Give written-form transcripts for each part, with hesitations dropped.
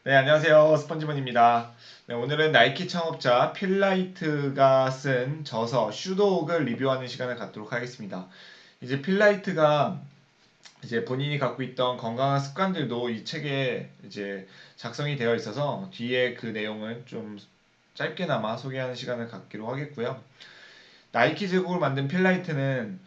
네, 안녕하세요. 스펀지본입니다. 네, 오늘은 나이키 창업자 필라이트가 쓴 저서 슈도옥을 리뷰하는 시간을 갖도록 하겠습니다. 이제 필라이트가 이제 본인이 갖고 있던 건강한 습관들도 이 책에 이제 작성이 되어 있어서 뒤에 그 내용을 좀 짧게나마 소개하는 시간을 갖기로 하겠고요. 나이키 제국을 만든 필라이트는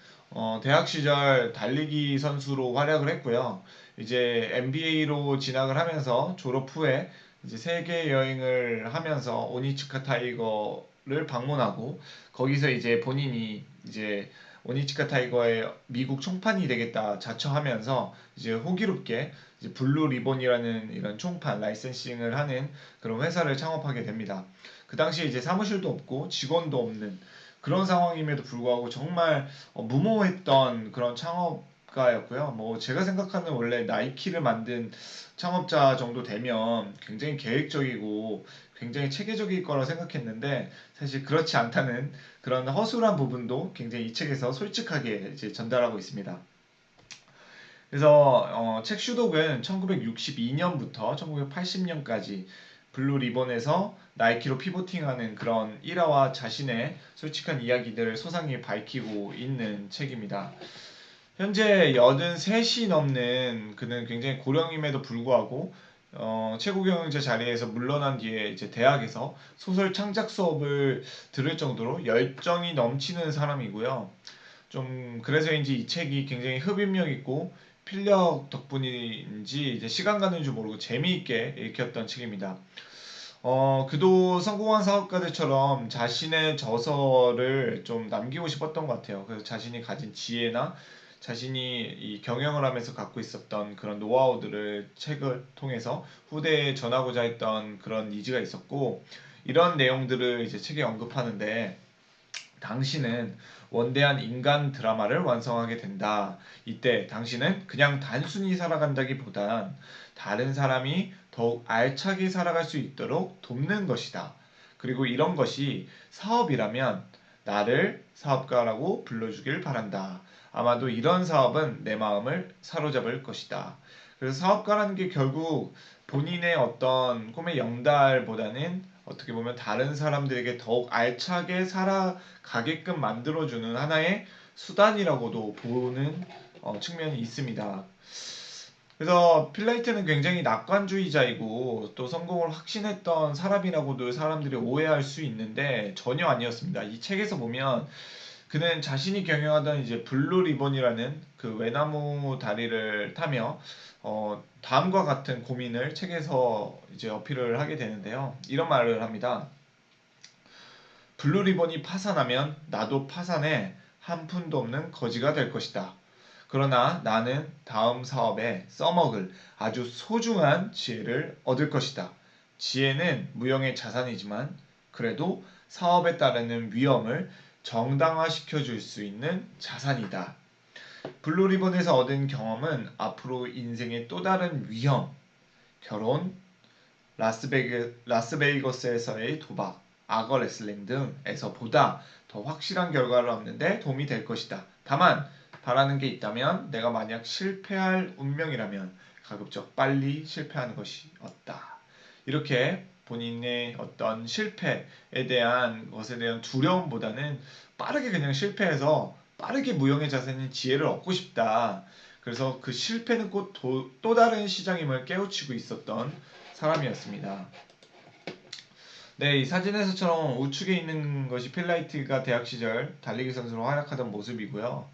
대학 시절 달리기 선수로 활약을 했고요. 이제 MBA로 진학을 하면서 졸업 후에 이제 세계 여행을 하면서 오니츠카 타이거를 방문하고 거기서 이제 본인이 이제 오니츠카 타이거의 미국 총판이 되겠다 자처하면서 이제 호기롭게 이제 블루 리본이라는 이런 총판 라이센싱을 하는 그런 회사를 창업하게 됩니다. 그 당시에 이제 사무실도 없고 직원도 없는 그런 상황임에도 불구하고 정말 무모했던 그런 창업가였고요. 뭐 제가 생각하는 원래 나이키를 만든 창업자 정도 되면 굉장히 계획적이고 굉장히 체계적일 거라 생각했는데 사실 그렇지 않다는 그런 허술한 부분도 굉장히 이 책에서 솔직하게 이제 전달하고 있습니다. 그래서 책 슈독은 1962년부터 1980년까지 블루 리본에서 나이키로 피보팅하는 그런 일화와 자신의 솔직한 이야기들을 소상히 밝히고 있는 책입니다. 현재 83이 넘는 그는 굉장히 고령임에도 불구하고 최고 경영자 자리에서 물러난 뒤에 이제 대학에서 소설 창작 수업을 들을 정도로 열정이 넘치는 사람이고요. 좀 그래서인지 이 책이 굉장히 흡입력 있고 필력 덕분인지 이제 시간 가는 줄 모르고 재미있게 읽혔던 책입니다. 그도 성공한 사업가들처럼 자신의 저서를 좀 남기고 싶었던 것 같아요. 그래서 자신이 가진 지혜나 자신이 이 경영을 하면서 갖고 있었던 그런 노하우들을 책을 통해서 후대에 전하고자 했던 그런 니즈가 있었고, 이런 내용들을 이제 책에 언급하는데, 당신은 원대한 인간 드라마를 완성하게 된다. 이때 당신은 그냥 단순히 살아간다기보단 다른 사람이 더욱 알차게 살아갈 수 있도록 돕는 것이다. 그리고 이런 것이 사업이라면 나를 사업가라고 불러주길 바란다. 아마도 이런 사업은 내 마음을 사로잡을 것이다. 그래서 사업가라는 게 결국 본인의 어떤 꿈의 영달보다는 어떻게 보면 다른 사람들에게 더욱 알차게 살아가게끔 만들어주는 하나의 수단이라고도 보는 측면이 있습니다. 그래서 필라이트는 굉장히 낙관주의자이고 또 성공을 확신했던 사람이라고도 사람들이 오해할 수 있는데 전혀 아니었습니다. 이 책에서 보면 그는 자신이 경영하던 이제 블루 리본이라는 그 외나무 다리를 타며 다음과 같은 고민을 책에서 이제 어필을 하게 되는데요. 이런 말을 합니다. 블루 리본이 파산하면 나도 파산해 한 푼도 없는 거지가 될 것이다. 그러나 나는 다음 사업에 써먹을 아주 소중한 지혜를 얻을 것이다. 지혜는 무형의 자산이지만 그래도 사업에 따르는 위험을 정당화시켜 줄 수 있는 자산이다. 블루리본에서 얻은 경험은 앞으로 인생의 또 다른 위험, 결혼, 라스베이거스에서의 도박, 악어 레슬링 등에서 보다 더 확실한 결과를 얻는 데 도움이 될 것이다. 다만 바라는 게 있다면 내가 만약 실패할 운명이라면 가급적 빨리 실패하는 것이 없다. 이렇게 본인의 어떤 실패에 대한 것에 대한 두려움보다는 빠르게 그냥 실패해서 빠르게 무형의 자세는 지혜를 얻고 싶다. 그래서 그 실패는 곧 또 다른 시장임을 깨우치고 있었던 사람이었습니다. 네, 이 사진에서처럼 우측에 있는 것이 필라이트가 대학 시절 달리기 선수로 활약하던 모습이고요.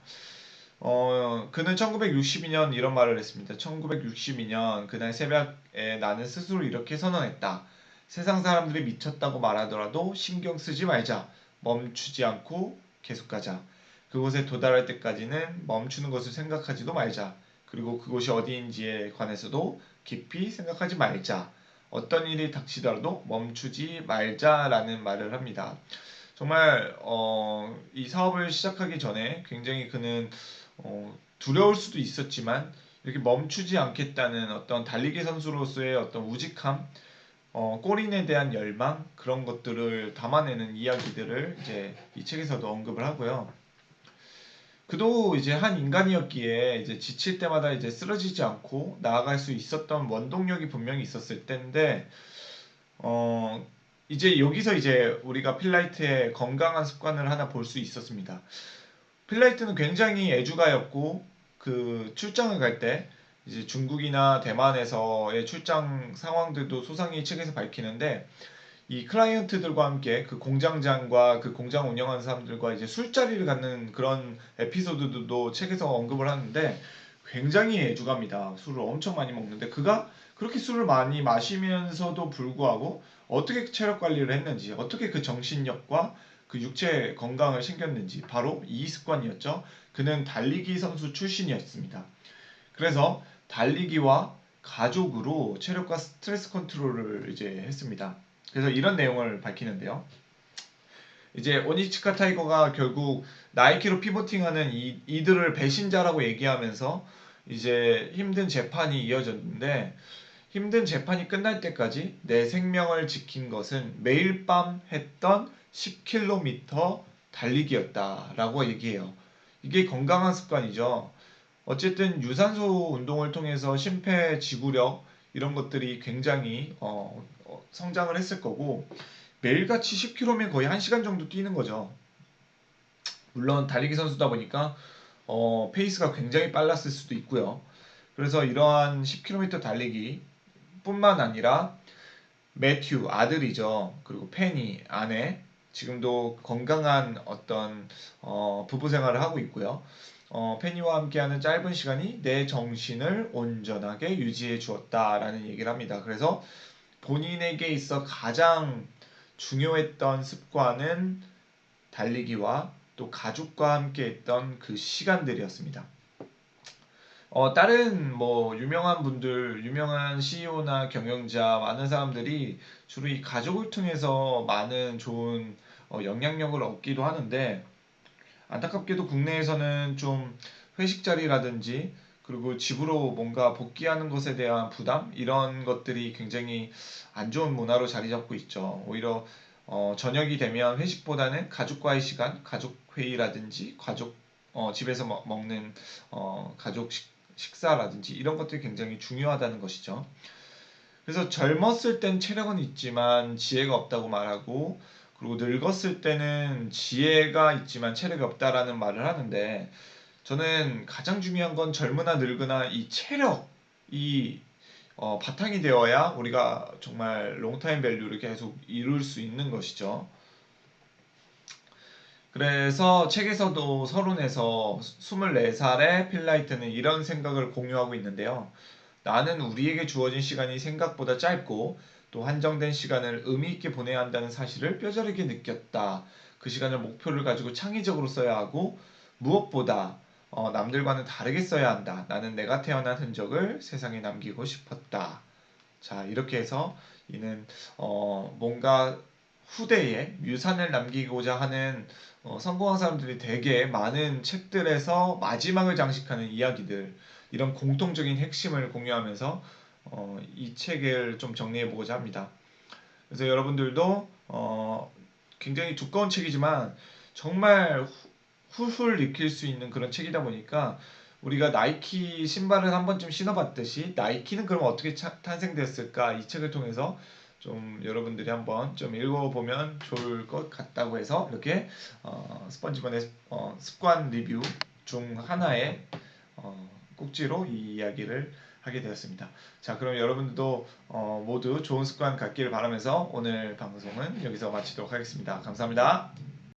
그는 1962년 이런 말을 했습니다. 1962년 그날 새벽에 나는 스스로 이렇게 선언했다. 세상 사람들이 미쳤다고 말하더라도 신경 쓰지 말자. 멈추지 않고 계속 가자. 그곳에 도달할 때까지는 멈추는 것을 생각하지도 말자. 그리고 그곳이 어디인지에 관해서도 깊이 생각하지 말자. 어떤 일이 닥치더라도 멈추지 말자라는 말을 합니다. 정말 이 사업을 시작하기 전에 굉장히 그는 두려울 수도 있었지만 이렇게 멈추지 않겠다는 어떤 달리기 선수로서의 어떤 우직함, 골인에 대한 열망 그런 것들을 담아내는 이야기들을 이제 이 책에서도 언급을 하고요. 그도 이제 한 인간이었기에 이제 지칠 때마다 이제 쓰러지지 않고 나아갈 수 있었던 원동력이 분명히 있었을 텐데 어 이제 여기서 이제 우리가 필라이트의 건강한 습관을 하나 볼 수 있었습니다. 필라이트는 굉장히 애주가였고 그 출장을 갈 때 이제 중국이나 대만에서의 출장 상황들도 소상히 책에서 밝히는데 이 클라이언트들과 함께 그 공장장과 그 공장 운영하는 사람들과 이제 술자리를 갖는 그런 에피소드도 책에서 언급을 하는데 굉장히 애주가입니다. 술을 엄청 많이 먹는데 그가 그렇게 술을 많이 마시면서도 불구하고 어떻게 체력 관리를 했는지, 어떻게 그 정신력과 그 육체 건강을 챙겼는지 바로 이 습관이었죠. 그는 달리기 선수 출신이었습니다. 그래서 달리기와 가족으로 체력과 스트레스 컨트롤을 이제 했습니다. 그래서 이런 내용을 밝히는데요. 이제 오니치카 타이거가 결국 나이키로 피보팅하는 이들을 배신자라고 얘기하면서 이제 힘든 재판이 이어졌는데 힘든 재판이 끝날 때까지 내 생명을 지킨 것은 매일 밤 했던 10km 달리기였다라고 얘기해요. 이게 건강한 습관이죠. 어쨌든 유산소 운동을 통해서 심폐지구력 이런 것들이 굉장히 성장을 했을 거고 매일같이 10km면 거의 1시간 정도 뛰는 거죠. 물론 달리기 선수다 보니까 페이스가 굉장히 빨랐을 수도 있고요. 그래서 이러한 10km 달리기 뿐만 아니라 매튜 아들이죠. 그리고 페니 아내 지금도 건강한 어떤 부부 생활을 하고 있고요. 페니와 함께하는 짧은 시간이 내 정신을 온전하게 유지해 주었다라는 얘기를 합니다. 그래서 본인에게 있어 가장 중요했던 습관은 달리기와 또 가족과 함께 했던 그 시간들이었습니다. 다른 뭐 유명한 분들, 유명한 CEO나 경영자 많은 사람들이 주로 이 가족을 통해서 많은 좋은 영향력을 얻기도 하는데 안타깝게도 국내에서는 좀 회식 자리라든지 그리고 집으로 뭔가 복귀하는 것에 대한 부담 이런 것들이 굉장히 안 좋은 문화로 자리 잡고 있죠. 오히려 저녁이 되면 회식보다는 가족과의 시간, 가족 회의라든지 가족 집에서 먹는 가족 식사라든지 이런 것들이 굉장히 중요하다는 것이죠. 그래서 젊었을 땐 체력은 있지만 지혜가 없다고 말하고 그리고 늙었을 때는 지혜가 있지만 체력이 없다라는 말을 하는데 저는 가장 중요한 건 젊으나 늙으나 이 체력이 바탕이 되어야 우리가 정말 롱타임 밸류를 계속 이룰 수 있는 것이죠. 그래서 책에서도 서론에서 24살의 필라이트는 이런 생각을 공유하고 있는데요. 나는 우리에게 주어진 시간이 생각보다 짧고 또 한정된 시간을 의미 있게 보내야 한다는 사실을 뼈저리게 느꼈다. 그 시간을 목표를 가지고 창의적으로 써야 하고 무엇보다 남들과는 다르게 써야 한다. 나는 내가 태어난 흔적을 세상에 남기고 싶었다. 자, 이렇게 해서 이는 뭔가 후대에 유산을 남기고자 하는 성공한 사람들이 되게 많은 책들에서 마지막을 장식하는 이야기들 이런 공통적인 핵심을 공유하면서 이 책을 좀 정리해 보고자 합니다. 그래서 여러분들도 굉장히 두꺼운 책이지만 정말 훌훌 익힐 수 있는 그런 책이다 보니까 우리가 나이키 신발을 한 번쯤 신어봤듯이 나이키는 그럼 어떻게 탄생됐을까 이 책을 통해서 좀 여러분들이 한번 좀 읽어보면 좋을 것 같다고 해서 이렇게 스펀지본의 습관 리뷰 중 하나의 꼭지로 이 이야기를 하게 되었습니다. 자, 그럼 여러분들도 모두 좋은 습관 갖기를 바라면서 오늘 방송은 여기서 마치도록 하겠습니다. 감사합니다.